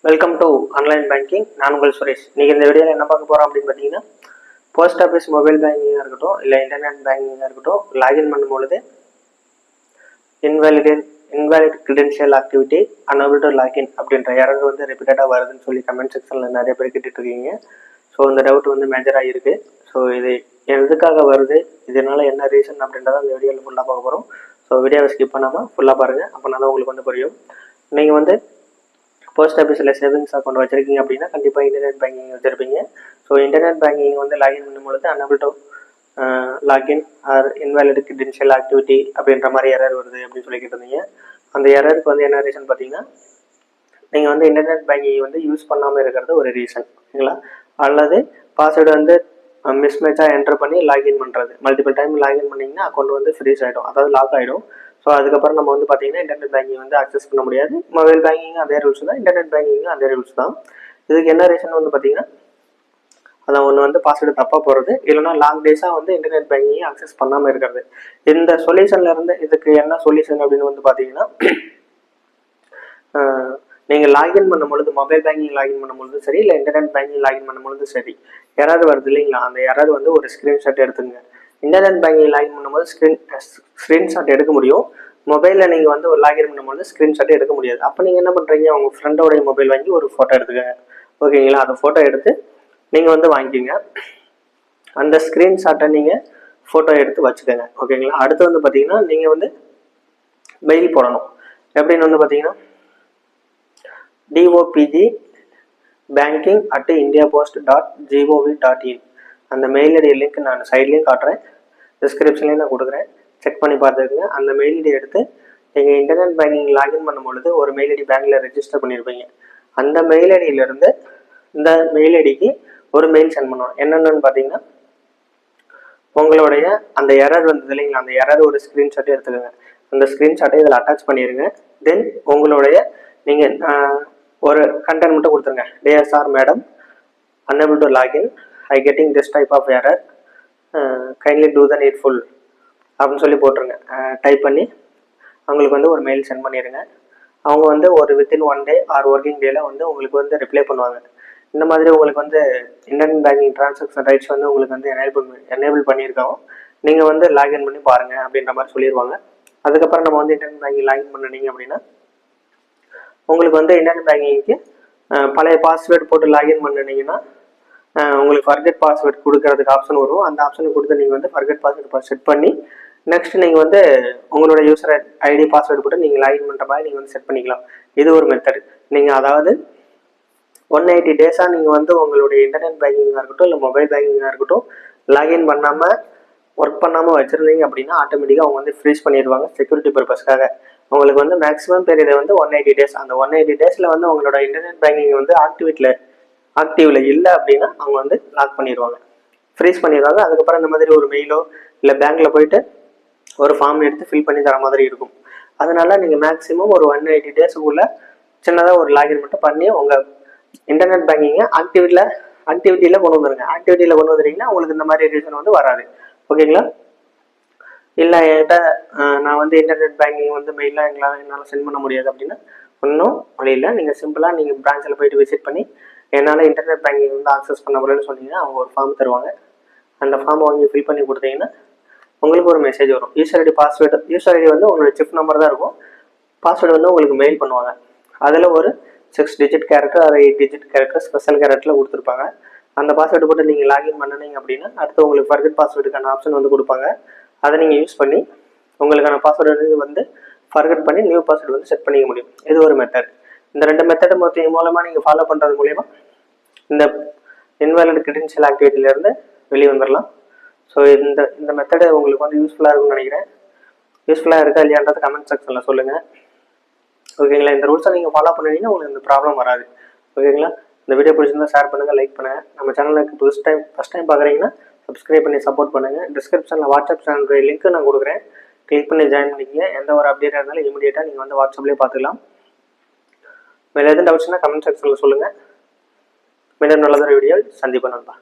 Welcome to online banking. நான் உங்கள் சுரேஷ். நீங்கள் இந்த வீடியோவில் என்ன பார்க்க போகிறோம் அப்படின்னு பார்த்தீங்கன்னா, போஸ்ட் ஆஃபீஸ் மொபைல் பேங்கிங்காக இருக்கட்டும், இல்லை இன்டர்நெட் பேங்கிங்காக இருக்கட்டும், லாகின் பண்ணும்பொழுது invalid credential activity unable to login அப்படின்ற எரர் வந்து ரிப்பீட்டடாக வருதுன்னு சொல்லி கமெண்ட் செக்ஷனில் நிறைய பேர் கேட்டுட்ருக்கீங்க. ஸோ இந்த டவுட் வந்து மேஜராக இருக்குது. ஸோ இது எதுக்காக வருது, இதனால் என்ன ரீசன் அப்படின்றத அந்த வீடியோவில் ஃபுல்லாக பார்க்க போகிறோம். ஸோ வீடியோவை ஸ்கிப் பண்ணாமல் ஃபுல்லாக பாருங்கள். அப்படின்னா தான் உங்களுக்கு வந்து புரியும். நீங்கள் வந்து போஸ்ட் ஆஃபீஸில் சேவிங்ஸ் அக்கௌண்ட் வச்சுருக்கீங்க அப்படின்னா கண்டிப்பாக இன்டர்நெட் பேங்கிங் வச்சுருப்பீங்க. ஸோ இன்டர்நெட் பேங்கிங் வந்து லாகின் பண்ணும்பொழுது unable to login or invalid credential activity அப்படின்ற மாதிரி எரர் வருது அப்படின்னு சொல்லிக்கிட்டு இருந்தீங்க. அந்த எரருக்கு வந்து என்ன ரீசன் பார்த்தீங்கன்னா, நீங்கள் வந்து இன்டர்நெட் பேங்கிங் வந்து யூஸ் பண்ணாமல் இருக்கிறது ஒரு ரீசன், ஓகேங்களா? அல்லது பாஸ்வேர்டு வந்து மிஸ்மேட்சாக என்டர் பண்ணி லாகின் பண்ணுறது. மல்டிபிள் டைம் லாகின் பண்ணிங்கன்னா அக்கௌண்ட் வந்து ஃப்ரீஸ் ஆகிடும், அதாவது லாக் ஆகிடும். ஸோ அதுக்கப்புறம் நம்ம வந்து பார்த்தீங்கன்னா இன்டர்நெட் பேங்கிங் வந்து அக்சஸ் பண்ண முடியாது. மொபைல் பேங்கிங் அதே ரூல்ஸ் தான், இன்டர்நெட் பேங்கிங்கும் அதே ரூல்ஸ் தான். இதுக்கு என்ன ரீசன் வந்து பார்த்தீங்கன்னா, அதான் ஒன்று வந்து பாஸ்வேர்டு தப்பாக போகிறது, இல்லைனா லாங் டேஸாக வந்து இன்டர்நெட் பேங்கிங் அக்சஸ் பண்ணாமல் இருக்கிறது. இந்த சொல்யூஷன்லேருந்து இதுக்கு என்ன சொல்யூஷன் அப்படின்னு வந்து பார்த்தீங்கன்னா, நீங்கள் லாகின் பண்ணும்பொழுது மொபைல் பேங்கிங் லாகின் பண்ணும்பொழுது சரி, இல்லை இன்டர்நெட் பேங்கிங் லாகின் பண்ணும்பொழுது சரி, யாராவது வருது இல்லைங்களா, அந்த யாராவது வந்து ஒரு ஸ்க்ரீன்ஷாட் எடுத்துங்க. இன்டர்நெட் பேங்கிங் லாகின் பண்ணும்போது ஸ்க்ரீன்ஷாட் எடுக்க முடியும். மொபைலில் நீங்கள் வந்து ஒரு லாகின் பண்ணும்போது ஸ்க்ரீன்ஷாட் எடுக்க முடியாது. அப்போ நீங்கள் என்ன பண்ணுறீங்க, உங்கள் ஃப்ரெண்டோடைய மொபைல் வாங்கி ஒரு ஃபோட்டோ எடுத்துக்கங்க, ஓகேங்களா? அந்த ஃபோட்டோ எடுத்து நீங்கள் வந்து வாங்கிக்கிங்க. அந்த ஸ்க்ரீன்ஷாட்டை நீங்கள் ஃபோட்டோ எடுத்து வச்சுக்கோங்க, ஓகேங்களா? அடுத்து வந்து பார்த்தீங்கன்னா, நீங்கள் வந்து மெயில் போடணும். எப்படின்னு வந்து பார்த்தீங்கன்னா, DOPG banking@indiapost.gov.in அந்த மெயில் ஐடி லிங்க் நான் சைட்லேயும் காட்டுறேன், டிஸ்கிரிப்ஷன்லேயும் நான் கொடுக்குறேன். செக் பண்ணி பார்த்துக்குங்க. அந்த மெயில் ஐடி எடுத்து நீங்கள் இன்டர்நெட் பேங்கிங் லாகின் பண்ணும்பொழுது ஒரு மெயில் ஐடி பேங்க்கில் ரெஜிஸ்டர் பண்ணியிருப்பீங்க. அந்த மெயில் ஐடியிலேருந்து இந்த மெயில் ஐடிக்கு ஒரு மெயில் சென்ட் பண்ணணும். என்னென்னு பார்த்தீங்கன்னா, உங்களுடைய அந்த எரர் வந்தது இல்லைங்களா, அந்த எரர் ஒரு ஸ்க்ரீன்ஷாட்டை எடுத்துக்கோங்க. அந்த ஸ்க்ரீன்ஷாட்டை இதில் அட்டாச் பண்ணிடுங்க. தென் உங்களுடைய நீங்கள் ஒரு கண்டென்ட் மட்டும் கொடுத்துருங்க. Dear sir madam, unable to login, I getting this type of error, kindly do the needful அப்படின்னு சொல்லி போட்டுருங்க. டைப் பண்ணி அவங்களுக்கு வந்து ஒரு மெயில் சென்ட் பண்ணிடுங்க. அவங்க வந்து ஒரு வித்தின் 1 day ஆர் ஒர்க்கிங் டேல வந்து உங்களுக்கு வந்து ரிப்ளை பண்ணுவாங்க. இந்த மாதிரி உங்களுக்கு வந்து இன்டர்நெட் பேங்கிங் டிரான்சாக்ஷன் ரைட்ஸ் வந்து உங்களுக்கு வந்து எனேபிள் பண்ணியிருக்கோம், நீங்கள் வந்து லாகின் பண்ணி பாருங்கள் அப்படின்ற மாதிரி சொல்லிடுவாங்க. அதுக்கப்புறம் நம்ம வந்து இன்டர்நெட் பேங்கிங் லாகின் பண்ணினீங்க அப்படின்னா உங்களுக்கு வந்து இன்டர்நெட் பேங்கிங்க்கு பழைய பாஸ்வேர்டு போட்டு லாகின் பண்ணினீங்கன்னா உங்களுக்கு ஃபர்கெட் பாஸ்வேர்டு கொடுக்கறதுக்கு ஆப்ஷன் வரும். அந்த ஆப்ஷனை கொடுத்து நீங்கள் வந்து ஃபர்கெட் பாஸ்வேர்டு செட் பண்ணி நெக்ஸ்ட் நீங்கள் வந்து உங்களோட யூசர் ஐடி பாஸ்வேர்டு போட்டு நீங்கள் லாகின் பண்ணுற மாதிரி நீங்கள் வந்து செட் பண்ணிக்கலாம். இது ஒரு மெத்தட். நீங்கள் அதாவது 180 டேஸாக நீங்கள் வந்து உங்களுடைய இன்டர்நெட் பேங்கிங்காக இருக்கட்டும், இல்லை மொபைல் பேங்கிங்காக இருக்கட்டும், லாகின் பண்ணாமல் ஒர்க் பண்ணாமல் வச்சுருந்தீங்க அப்படின்னா ஆட்டோமேட்டிக்காக அவங்க வந்து ஃப்ரீஸ் பண்ணிடுவாங்க செக்யூரிட்டி பர்பஸ்க்காக. உங்களுக்கு வந்து மேக்ஸிமம் பீரியட் வந்து 180 டேஸ். அந்த 180 டேஸில் வந்து உங்களோட இன்டர்நெட் பேங்கிங் வந்து ஆக்டிவில் இல்லை அப்படின்னா அவங்க வந்து லாக் பண்ணிடுவாங்க, ஃப்ரீஸ் பண்ணிடுவாங்க. அதுக்கப்புறம் இந்த மாதிரி ஒரு மெயிலோ இல்லை பேங்க்கில் போயிட்டு ஒரு ஃபார்ம் எடுத்து ஃபில் பண்ணி தர மாதிரி இருக்கும். அதனால நீங்கள் மேக்ஸிமம் ஒரு 180 டேஸுக்குள்ளே சின்னதாக ஒரு லாகின் மட்டும் பண்ணி உங்கள் இன்டர்நெட் பேங்கிங்கை ஆக்டிவிட்டியில் கொண்டு வந்துடுங்க. ஆக்டிவிட்டியில் கொண்டு வந்துட்டீங்கன்னா உங்களுக்கு இந்த மாதிரி ரீசன் வந்து வராது, ஓகேங்களா? இல்லை என்கிட்ட நான் வந்து இன்டர்நெட் பேங்கிங் வந்து மெயிலாக என்னால் சென்ட் பண்ண முடியாது அப்படின்னா ஒன்றும் வழி இல்லை. நீங்கள் சிம்பிளாக நீங்கள் பிரான்ச்சில் போயிட்டு விசிட் பண்ணி என்னால் இன்டர்நெட் பேங்கிங் வந்து ஆக்சஸ் பண்ண முடியலன்னு சொன்னீங்கன்னா அவங்க ஒரு ஃபார்ம் தருவாங்க. அந்த ஃபார்மை வாங்கி ஃபில் பண்ணி கொடுத்தீங்கன்னா உங்களுக்கு ஒரு மெசேஜ் வரும். யூசர் ஐடி வந்து உங்களோட சிப் நம்பர் தான் இருக்கும். பாஸ்வேர்டு வந்து உங்களுக்கு மெயில் பண்ணுவாங்க. அதில் ஒரு 6 டிஜிட் கேரக்டர் ஒரு 8 டிஜிட் கேரக்டர் ஸ்பெஷல் கேரக்டரில் கொடுத்துருப்பாங்க. அந்த பாஸ்வேர்டு போட்டு நீங்கள் லாகின் பண்ணினீங்க அப்படின்னா அடுத்து உங்களுக்கு ஃபர்கெட் பாஸ்வேர்டுக்கான ஆப்ஷன் வந்து கொடுப்பாங்க. அதை நீங்கள் யூஸ் பண்ணி உங்களுக்கான பாஸ்வேர்டு வந்து ஃபர்கெட் பண்ணி நியூ பாஸ்வேர்டு வந்து செட் பண்ணிக்க முடியும். இது ஒரு மெத்தட். இந்த 2 மெத்தட் மூலமாக நீங்கள் ஃபாலோ பண்ணுறது மூலமா இந்த இன்வேலிட் கிரெடென்ஷியல் ஆக்டிவிட்டியிலேருந்து வெளியே வந்துடலாம். ஸோ இந்த மெத்தடு உங்களுக்கு வந்து யூஸ்ஃபுல்லாக இருக்கும்னு நினைக்கிறேன். யூஸ்ஃபுல்லாக இருக்கா இல்லையான்றது கமெண்ட் செக்ஷனில் சொல்லுங்கள், ஓகேங்களா? இந்த ரூல்ஸை நீங்கள் ஃபாலோ பண்ணிங்கன்னா உங்களுக்கு இந்த ப்ராப்ளம் வராது, ஓகேங்களா? இந்த வீடியோ பிடிச்சிருந்தா ஷேர் பண்ணுங்கள், லைக் பண்ணுங்கள். நம்ம சேனலுக்கு ஃபஸ்ட் டைம் பார்க்குறீங்கன்னா சப்ஸ்கிரைப் பண்ணி சப்போர்ட் பண்ணுங்கள். டிஸ்கிரிப்ஷனில் வாட்ஸ்அப் சேனலுடைய லிங்க்கு நான் கொடுக்குறேன், கிளிக் பண்ணி ஜாயின் பண்ணிக்கங்க. எந்த ஒரு அப்டேட்டாக இருந்தாலும் இமீடியட்டாக நீங்கள் வந்து வாட்ஸ்அப்லேயே பார்த்துக்கலாம். வேறு எதுவும் டவுட்ஸ்னால் கமெண்ட் செக்ஷனில் சொல்லுங்கள். மீண்டும் நல்லதொரு வீடியோவில் சந்திப்போம் நண்பா.